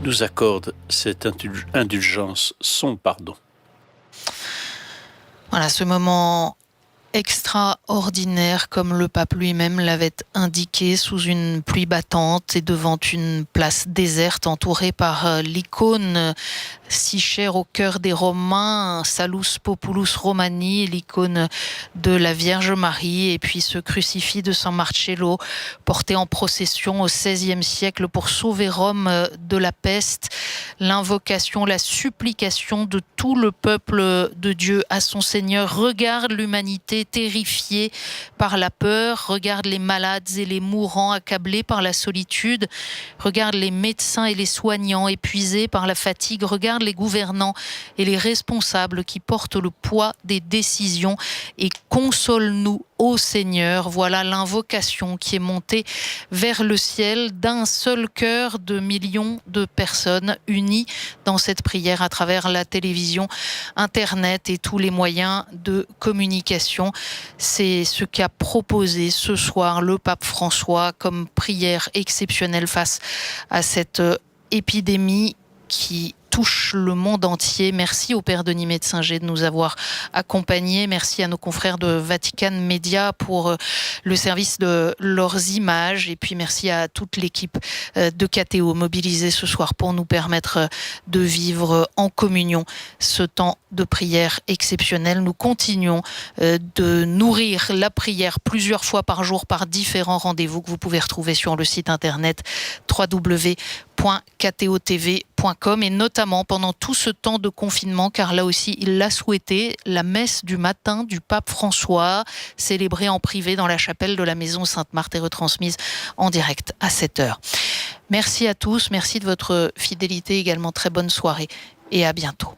nous accorde cette indulgence, son pardon. Voilà, ce moment extraordinaire, comme le pape lui-même l'avait indiqué, sous une pluie battante et devant une place déserte entourée par l'icône si chère au cœur des Romains, Salus Populus Romani, l'icône de la Vierge Marie, et puis ce crucifix de San Marcello porté en procession au XVIe siècle pour sauver Rome de la peste, l'invocation, la supplication de tout le peuple de Dieu à son Seigneur. Regarde l'humanité terrifiée par la peur, regarde les malades et les mourants accablés par la solitude, regarde les médecins et les soignants épuisés par la fatigue, regarde les gouvernants et les responsables qui portent le poids des décisions et console-nous, ô Seigneur. Voilà l'invocation qui est montée vers le ciel d'un seul cœur de millions de personnes unies dans cette prière à travers la télévision, Internet et tous les moyens de communication. C'est ce qu'a proposé ce soir le pape François comme prière exceptionnelle face à cette épidémie qui touche le monde entier. Merci au Père Denis Metzinger de nous avoir accompagnés. Merci à nos confrères de Vatican Media pour le service de leurs images. Et puis merci à toute l'équipe de KTO mobilisée ce soir pour nous permettre de vivre en communion ce temps de prière exceptionnel. Nous continuons de nourrir la prière plusieurs fois par jour par différents rendez-vous que vous pouvez retrouver sur le site internet www.ktotv.com et notamment pendant tout ce temps de confinement, car là aussi il l'a souhaité, la messe du matin du pape François, célébrée en privé dans la chapelle de la maison Sainte-Marthe et retransmise en direct à 7h. Merci à tous, merci de votre fidélité également, très bonne soirée et à bientôt.